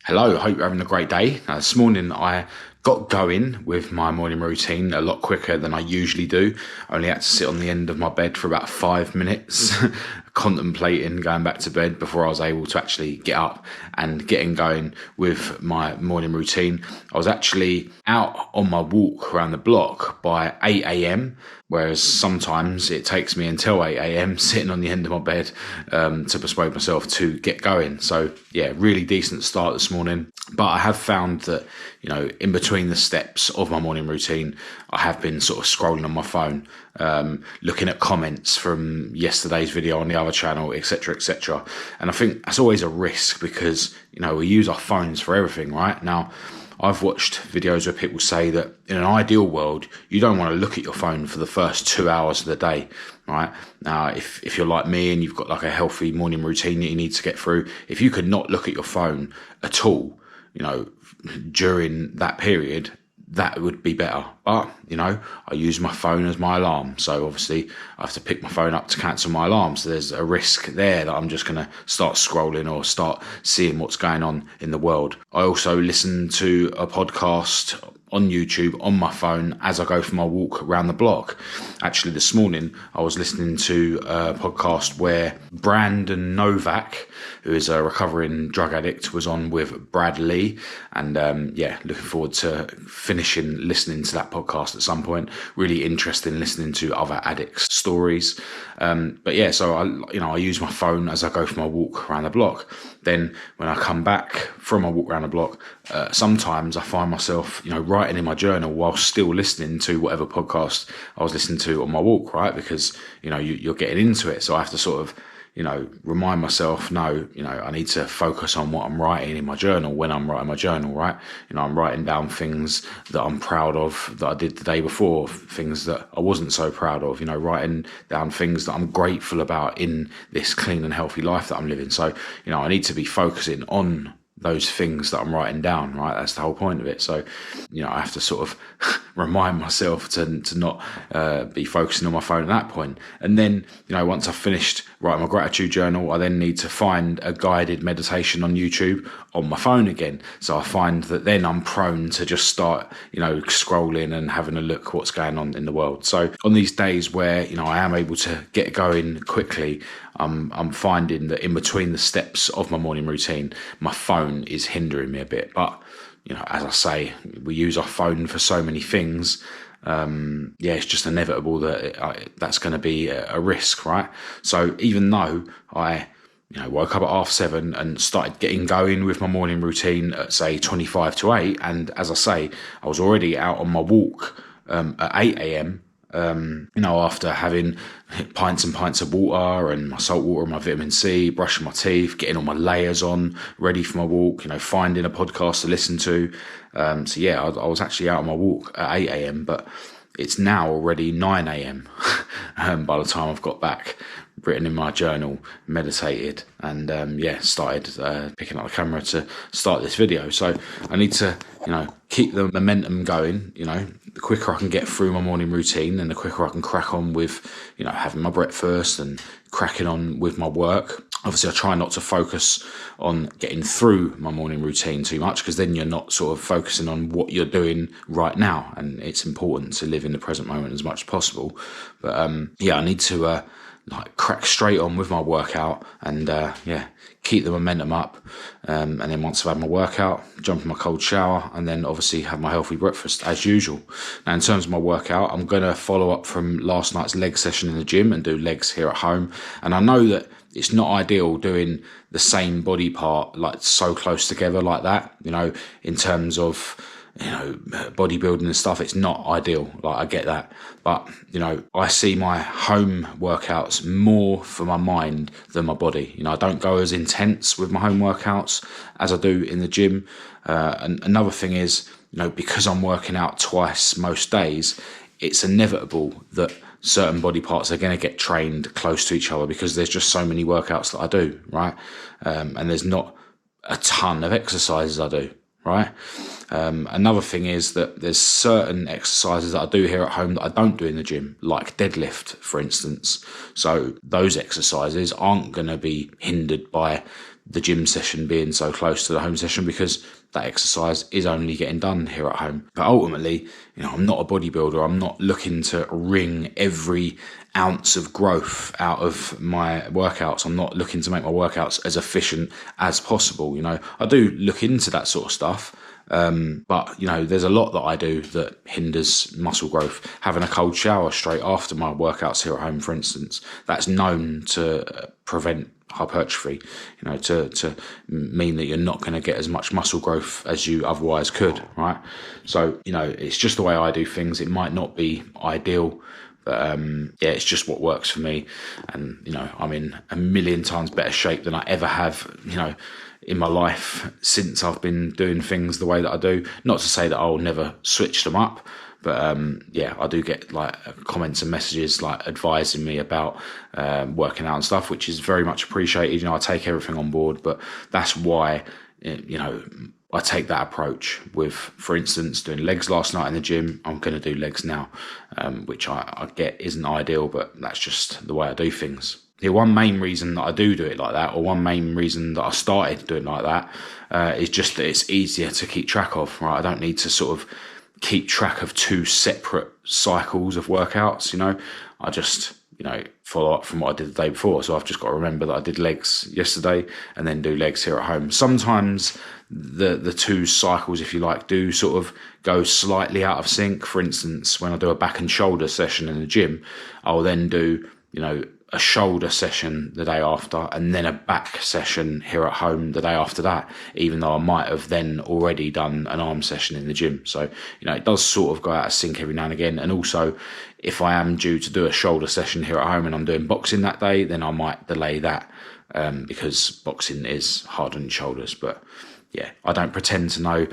Hello, I hope you're having a great day. This morning I got going with my morning routine a lot quicker than I usually do. I only had to sit on the end of my bed for about 5 minutes, contemplating going back to bed before I was able to actually get up and getting going with my morning routine. I was actually out on my walk around the block by 8 a.m, whereas sometimes it takes me until 8 a.m. sitting on the end of my bed to persuade myself to get going. So yeah, really decent start this morning. But I have found that, in between the steps of my morning routine, I have been sort of scrolling on my phone, looking at comments from yesterday's video on the other channel, etc., etc. And I think that's always a risk because, we use our phones for everything, right? Now, I've watched videos where people say that in an ideal world, you don't want to look at your phone for the first 2 hours of the day, right? Now, if you're like me and you've got like a healthy morning routine that you need to get through, if you could not look at your phone at all, during that period, that would be better. But, I use my phone as my alarm. So obviously I have to pick my phone up to cancel my alarm. So there's a risk there that I'm just going to start scrolling or start seeing what's going on in the world. I also listen to a podcast on YouTube on my phone as I go for my walk around the block. Actually, this morning I was listening to a podcast where Brandon Novak, who is a recovering drug addict, was on with Brad Lee. And looking forward to finishing listening to that podcast at some point. Really interested in listening to other addicts' stories. So I use my phone as I go for my walk around the block. Then when I come back from my walk around the block, sometimes I find myself, writing in my journal while still listening to whatever podcast I was listening to on my walk, right? Because, you're getting into it. So I have to sort of, remind myself, I need to focus on what I'm writing in my journal when I'm writing my journal, right? I'm writing down things that I'm proud of that I did the day before, things that I wasn't so proud of, writing down things that I'm grateful about in this clean and healthy life that I'm living. So, I need to be focusing on those things that I'm writing down, right? That's the whole point of it. So, I have to sort of remind myself to not be focusing on my phone at that point. And then, once I've finished writing my gratitude journal, I then need to find a guided meditation on YouTube on my phone again. So I find that then I'm prone to just start, scrolling and having a look what's going on in the world. So on these days where, I am able to get going quickly, I'm finding that in between the steps of my morning routine, my phone is hindering me a bit. But, as I say, we use our phone for so many things. It's just inevitable that that's going to be a risk, right? So even though I, woke up at 7:30 and started getting going with my morning routine at say 25 to 8, and as I say, I was already out on my walk at 8 a.m. After having pints and pints of water and my salt water and my vitamin C, brushing my teeth, getting all my layers on, ready for my walk, finding a podcast to listen to. I was actually out on my walk at 8 a.m, but it's now already 9 a.m. By the time I've got back, written in my journal, meditated, and started picking up the camera to start this video. So I need to, keep the momentum going. The quicker I can get through my morning routine and the quicker I can crack on with, having my breakfast and cracking on with my work. Obviously, I try not to focus on getting through my morning routine too much, because then you're not sort of focusing on what you're doing right now. And it's important to live in the present moment as much as possible. But I need to crack straight on with my workout and keep the momentum up. And then once I've had my workout, jump in my cold shower, and then obviously have my healthy breakfast as usual. Now, in terms of my workout, I'm going to follow up from last night's leg session in the gym and do legs here at home. And I know that it's not ideal doing the same body part like so close together like that, in terms of, bodybuilding and stuff. It's not ideal. Like, I get that. But, I see my home workouts more for my mind than my body. I don't go as intense with my home workouts as I do in the gym. And another thing is, because I'm working out twice most days, it's inevitable that certain body parts are going to get trained close to each other because there's just so many workouts that I do, right? And there's not a ton of exercises I do, right? Another thing is that there's certain exercises that I do here at home that I don't do in the gym, like deadlift, for instance. So those exercises aren't going to be hindered by the gym session being so close to the home session, because that exercise is only getting done here at home. But ultimately, I'm not a bodybuilder. I'm not looking to wring every ounce of growth out of my workouts. I'm not looking to make my workouts as efficient as possible. I do look into that sort of stuff. But there's a lot that I do that hinders muscle growth. Having a cold shower straight after my workouts here at home, for instance, that's known to prevent hypertrophy, to mean that you're not going to get as much muscle growth as you otherwise could, right? So, it's just the way I do things. It might not be ideal, but it's just what works for me. And, I'm in a million times better shape than I ever have, in my life since I've been doing things the way that I do. Not to say that I'll never switch them up, but I do get comments and messages advising me about working out and stuff, which is very much appreciated. I take everything on board, but that's why I take that approach with, for instance, doing legs last night in the gym. I'm going to do legs now, which I get isn't ideal, but that's just the way I do things. The one main reason that I do it like that, or one main reason that I started doing like that, is just that it's easier to keep track of, right? I don't need to sort of keep track of two separate cycles of workouts, I just, follow up from what I did the day before. So I've just got to remember that I did legs yesterday and then do legs here at home. Sometimes the two cycles, if you like, do sort of go slightly out of sync. For instance, when I do a back and shoulder session in the gym, I'll then do, a shoulder session the day after, and then a back session here at home the day after that, even though I might have then already done an arm session in the gym. So, it does sort of go out of sync every now and again. And also, if I am due to do a shoulder session here at home and I'm doing boxing that day, then I might delay that, because boxing is hard on your shoulders. But yeah, I don't pretend to know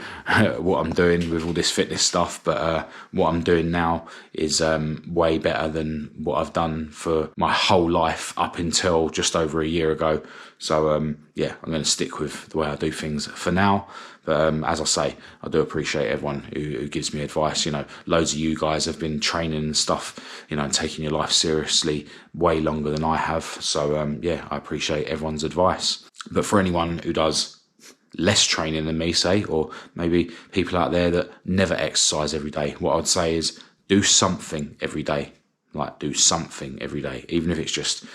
what I'm doing with all this fitness stuff, but what I'm doing now is way better than what I've done for my whole life up until just over a year ago. So I'm going to stick with the way I do things for now. But as I say, I do appreciate everyone who gives me advice. Loads of you guys have been training and stuff, and taking your life seriously way longer than I have. So I appreciate everyone's advice. But for anyone who does less training than me, say, or maybe people out there that never exercise every day, what I'd say is do something every day. Do something every day, even if it's just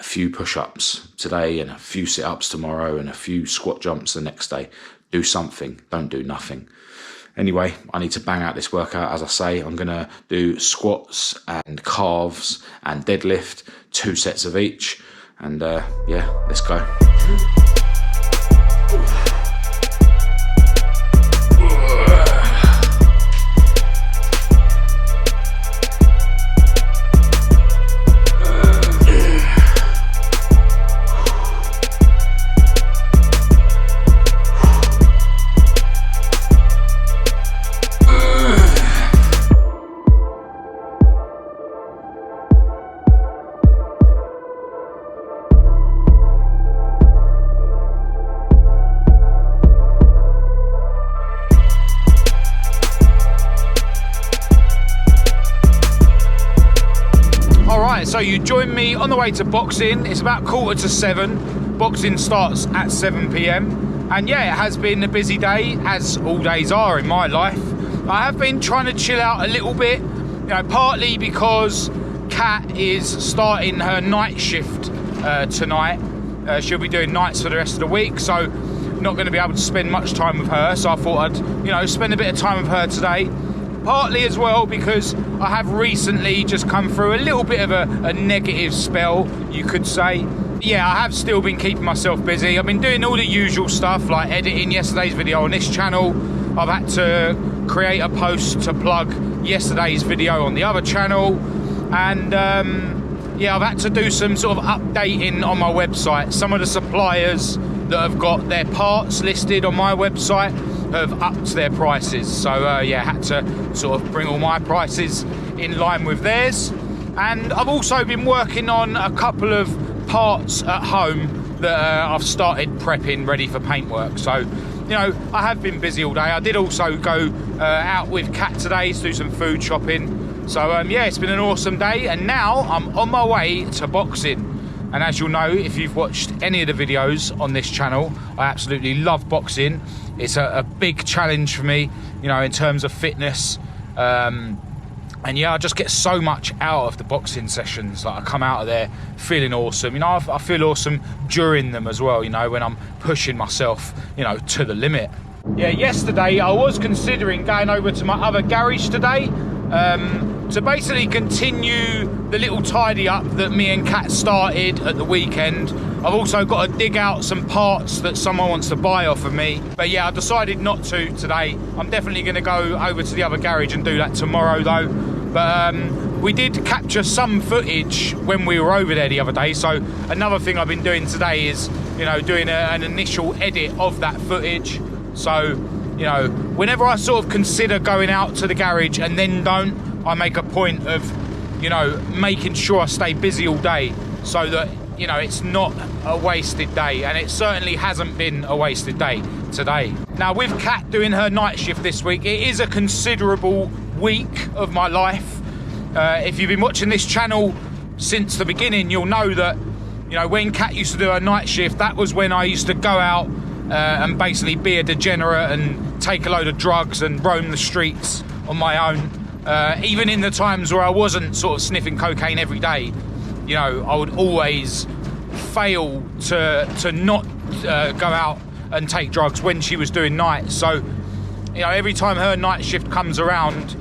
a few push-ups today and a few sit-ups tomorrow and a few squat jumps the next day. Do something. Don't do nothing. Anyway, I need to bang out this workout. As I say, I'm going to do squats and calves and deadlift, 2 sets of each. And let's go. So you join me on the way to boxing. It's about 6:45. Boxing starts at 7 p.m. And it has been a busy day, as all days are in my life. I have been trying to chill out a little bit, partly because Kat is starting her night shift tonight. She'll be doing nights for the rest of the week, so not going to be able to spend much time with her. So I thought I'd, spend a bit of time with her today. Partly as well because I have recently just come through a little bit of a negative spell, you could say. I have still been keeping myself busy. I've been doing all the usual stuff like editing yesterday's video on this channel. I've had to create a post to plug yesterday's video on the other channel. And I've had to do some sort of updating on my website. Some of the suppliers that have got their parts listed on my website have upped their prices, so had to sort of bring all my prices in line with theirs. And I've also been working on a couple of parts at home that I've started prepping ready for paintwork. So I have been busy all day. I did also go out with Kat today to do some food shopping. So it's been an awesome day, and now I'm on my way to boxing. And as you'll know, if you've watched any of the videos on this channel, I absolutely love boxing. It's a big challenge for me, you know, in terms of fitness. And yeah, I just get so much out of the boxing sessions. Like, I come out of there feeling awesome. You know, I feel awesome during them as well, you know, when I'm pushing myself, you know, to the limit. Yeah, yesterday I was considering going over to my other garage today to basically continue the little tidy up that me and Kat started at the weekend. I've also got to dig out some parts that someone wants to buy off of me. But yeah, I decided not to today. I'm definitely going to go over to the other garage and do that tomorrow though. But we did capture some footage when we were over there the other day. So another thing I've been doing today is, you know, doing an initial edit of that footage. So, you know, whenever I sort of consider going out to the garage and then don't, I make a point of, you know, making sure I stay busy all day so that, you know, it's not a wasted day. And it certainly hasn't been a wasted day today. Now, with Kat doing her night shift this week, it is a considerable week of my life. If you've been watching this channel since the beginning, you'll know that, you know, when Kat used to do her night shift, that was when I used to go out and basically be a degenerate and take a load of drugs and roam the streets on my own. Even in the times where I wasn't sort of sniffing cocaine every day, you know, I would always fail to not go out and take drugs when she was doing nights. So, you know, every time her night shift comes around,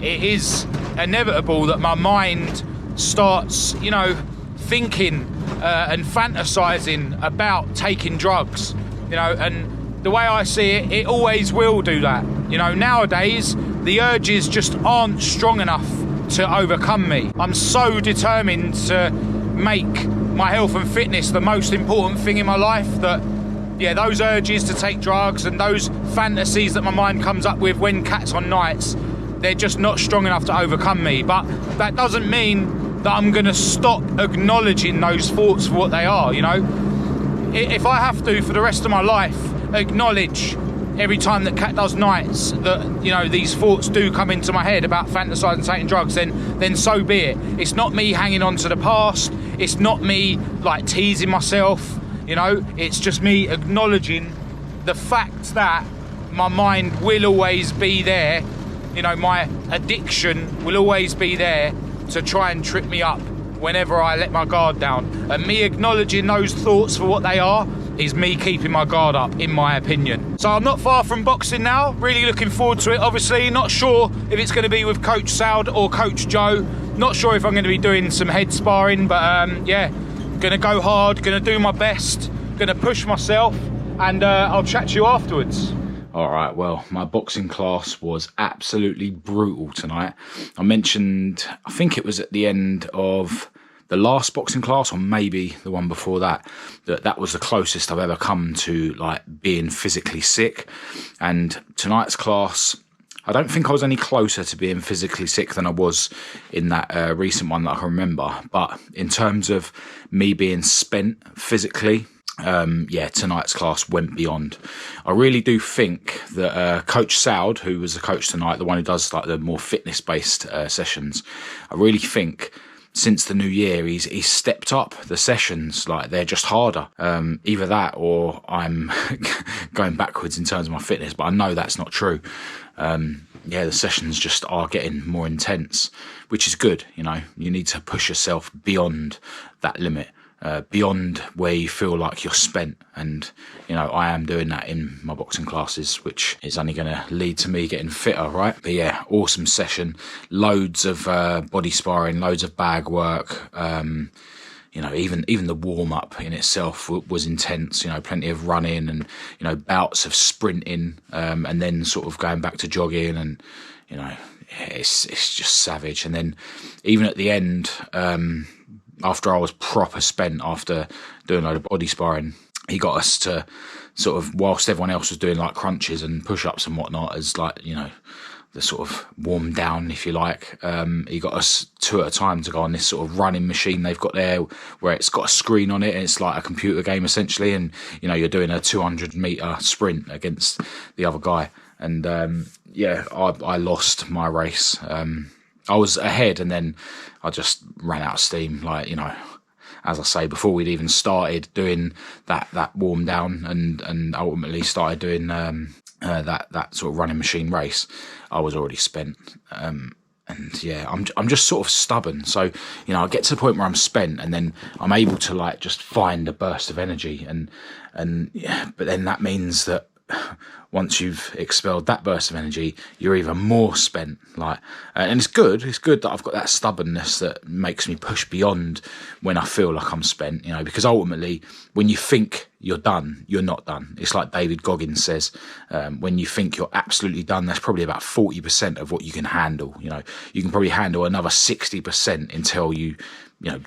it is inevitable that my mind starts, you know, thinking and fantasizing about taking drugs. You know, and the way I see it, it always will do that. You know, nowadays, the urges just aren't strong enough to overcome me. I'm so determined to make my health and fitness the most important thing in my life that, yeah, those urges to take drugs and those fantasies that my mind comes up with when Kat's on nights, they're just not strong enough to overcome me. But that doesn't mean that I'm going to stop acknowledging those thoughts for what they are, you know. If I have to, for the rest of my life, acknowledge every time that Kat does nights that, you know, these thoughts do come into my head about fantasising taking drugs, then so be it. It's not me hanging on to the past. It's not me, like, teasing myself, you know. It's just me acknowledging the fact that my mind will always be there. You know, my addiction will always be there to try and trip me up whenever I let my guard down. And me acknowledging those thoughts for what they are is me keeping my guard up, in my opinion. So I'm not far from boxing now, really looking forward to it. Obviously not sure if it's going to be with Coach Saud or Coach Joe. Not sure if I'm going to be doing some head sparring, but yeah, going to go hard, going to do my best, going to push myself, and I'll chat to you afterwards. All right, well, my boxing class was absolutely brutal tonight. I mentioned, I think it was at the end of the last boxing class, or maybe the one before that, that was the closest I've ever come to, like, being physically sick. And tonight's class, I don't think I was any closer to being physically sick than I was in that recent one that I can remember. But in terms of me being spent physically, yeah, tonight's class went beyond. I really do think that Coach Saud, who was the coach tonight, the one who does like the more fitness-based sessions, I really think since the new year he's stepped up the sessions. Like, they're just harder. Either that or I'm going backwards in terms of my fitness, but I know that's not true. Yeah, the sessions just are getting more intense, which is good. You know, you need to push yourself beyond that limit. Beyond where you feel like you're spent, and you know, I am doing that in my boxing classes, which is only going to lead to me getting fitter, right? But yeah, awesome session, loads of body sparring, loads of bag work. You know, even the warm up in itself was intense. You know, plenty of running and, you know, bouts of sprinting, and then sort of going back to jogging, and you know, it's just savage. And then even at the end, after I was proper spent after doing a load of body sparring, he got us to sort of, whilst everyone else was doing like crunches and push-ups and whatnot, as like, you know, the sort of warm down, if you like, he got us 2 at a time to go on this sort of running machine they've got there, where it's got a screen on it and it's like a computer game essentially, and you know, you're doing a 200-meter sprint against the other guy. And yeah, I lost my race. I was ahead and then I just ran out of steam. Like, you know, as I say, before we'd even started doing that warm down and ultimately started doing that sort of running machine race, I was already spent. And yeah, I'm just sort of stubborn. So, you know, I get to the point where I'm spent, and then I'm able to like just find a burst of energy, and yeah, but then that means that once you've expelled that burst of energy, you're even more spent. Like, and it's good. It's good that I've got that stubbornness that makes me push beyond when I feel like I'm spent. You know, because ultimately, when you think you're done, you're not done. It's like David Goggins says, when you think you're absolutely done, that's probably about 40% of what you can handle. You know, you can probably handle another 60% until you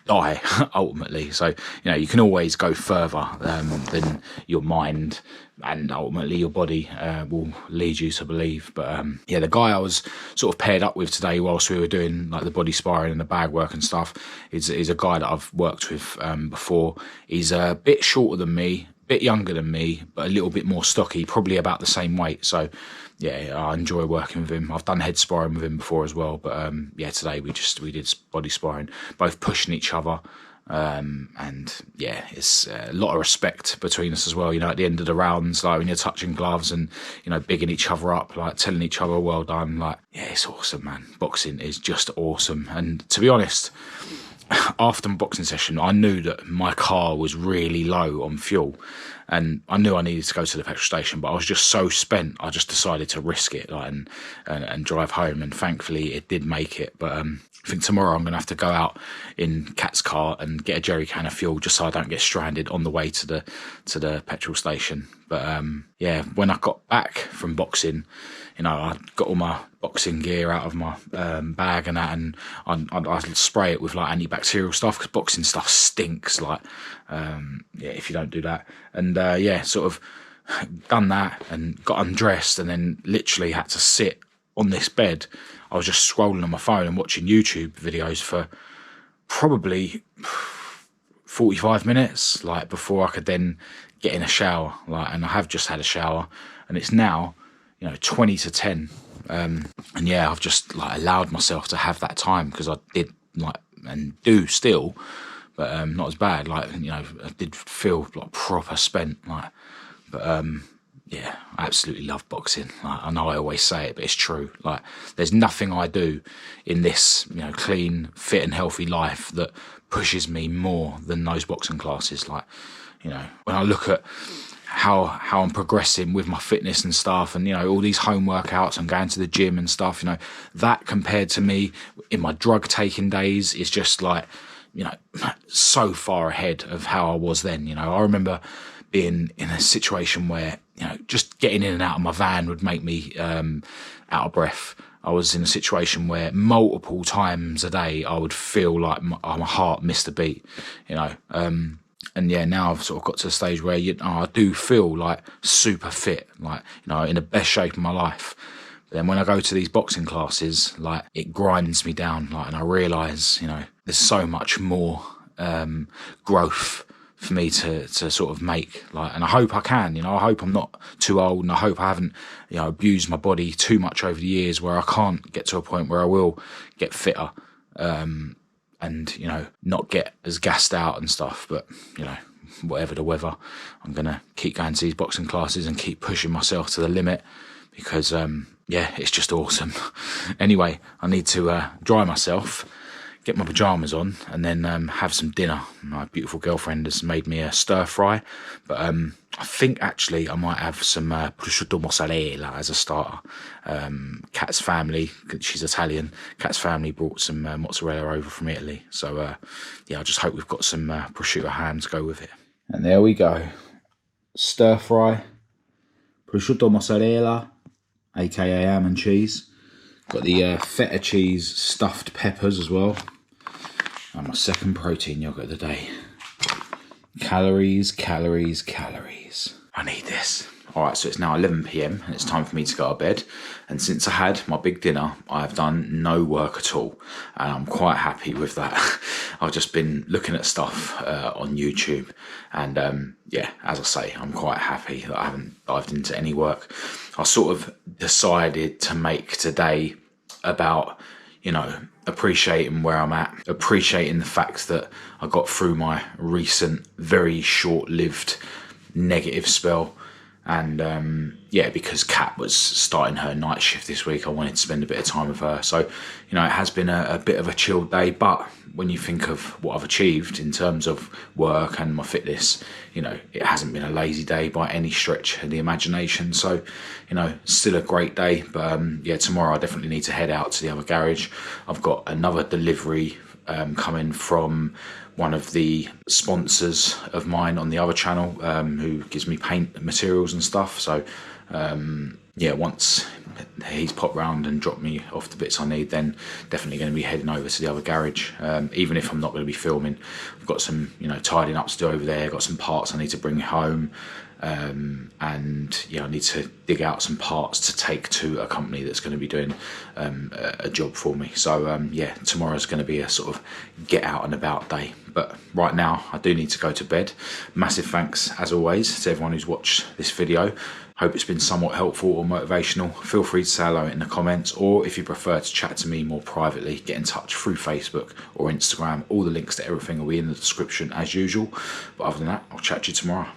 die ultimately. So, you know, you can always go further than your mind and ultimately your body will lead you to believe. But yeah, the guy I was sort of paired up with today whilst we were doing like the body sparring and the bag work and stuff is a guy that I've worked with before. He's a bit shorter than me, a bit younger than me, but a little bit more stocky, probably about the same weight. So yeah, I enjoy working with him. I've done head sparring with him before as well, but yeah, today we did body sparring, both pushing each other, and yeah, it's a lot of respect between us as well. You know, at the end of the rounds, like when you're touching gloves and you know bigging each other up, like telling each other well done, like yeah, it's awesome, man. Boxing is just awesome, and to be honest, after my boxing session, I knew that my car was really low on fuel, and I knew I needed to go to the petrol station, but I was just so spent, I just decided to risk it, like, and drive home, and thankfully it did make it. But I think tomorrow I'm going to have to go out in Kat's car and get a jerry can of fuel just so I don't get stranded on the way to the petrol station. But yeah, when I got back from boxing, you know, I got all my boxing gear out of my bag and that, and I spray it with like antibacterial stuff because boxing stuff stinks. Like, yeah, if you don't do that, and yeah, sort of done that and got undressed, and then literally had to sit on this bed. I was just scrolling on my phone and watching YouTube videos for probably 45 minutes, like before I could then get in a shower. Like, and I have just had a shower, and it's now, you know, 20 to 10. And yeah, I've just like allowed myself to have that time because I did like and do still, but not as bad. Like, you know, I did feel like proper spent. Like, but yeah, I absolutely love boxing. Like, I know I always say it, but it's true. Like, there's nothing I do in this, you know, clean, fit and healthy life that pushes me more than those boxing classes. Like, you know, when I look at how I'm progressing with my fitness and stuff, and you know, all these home workouts and going to the gym and stuff, you know, that compared to me in my drug taking days is just like, you know, so far ahead of how I was then. You know, I remember being in a situation where, you know, just getting in and out of my van would make me out of breath. I was in a situation where multiple times a day I would feel like my heart missed a beat, you know. And yeah, now I've sort of got to the stage where I do feel like super fit, like, you know, in the best shape of my life. But then when I go to these boxing classes, like, it grinds me down, like, and I realise, you know, there's so much more growth for me to sort of make, like, and I hope I can, you know, I hope I'm not too old, and I hope I haven't, you know, abused my body too much over the years where I can't get to a point where I will get fitter, and, you know, not get as gassed out and stuff. But, you know, whatever the weather, I'm going to keep going to these boxing classes and keep pushing myself to the limit because, yeah, it's just awesome. Anyway, I need to dry myself, get my pyjamas on, and then have some dinner. My beautiful girlfriend has made me a stir fry, but I think actually I might have some prosciutto mozzarella as a starter. Kat's family, she's Italian, Kat's family brought some mozzarella over from Italy, so yeah, I just hope we've got some prosciutto ham to go with it. And there we go, stir fry, prosciutto mozzarella, aka ham and cheese. Got the feta cheese stuffed peppers as well. And my second protein yogurt of the day. Calories, calories, calories. I need this. Alright, so it's now 11 PM and it's time for me to go to bed. And since I had my big dinner, I have done no work at all. And I'm quite happy with that. I've just been looking at stuff on YouTube. And yeah, as I say, I'm quite happy that I haven't dived into any work. I sort of decided to make today about, you know, appreciating where I'm at, appreciating the fact that I got through my recent, very short-lived negative spell. And yeah, because Kat was starting her night shift this week, I wanted to spend a bit of time with her. So, you know, it has been a bit of a chilled day, but when you think of what I've achieved in terms of work and my fitness, you know, it hasn't been a lazy day by any stretch of the imagination. So, you know, still a great day. But yeah, tomorrow I definitely need to head out to the other garage. I've got another delivery coming from one of the sponsors of mine on the other channel, who gives me paint materials and stuff. So yeah, once he's popped round and dropped me off the bits I need, then definitely going to be heading over to the other garage. Even if I'm not going to be filming, I've got some, you know, tidying up to do over there. Got some parts I need to bring home. And yeah, I need to dig out some parts to take to a company that's going to be doing a job for me. So yeah, tomorrow's going to be a sort of get out and about day. But right now I do need to go to bed. Massive thanks as always to everyone who's watched this video. Hope it's been somewhat helpful or motivational. Feel free to say hello in the comments, or if you prefer to chat to me more privately, get in touch through Facebook or Instagram. All the links to everything will be in the description as usual. But other than that, I'll chat to you tomorrow.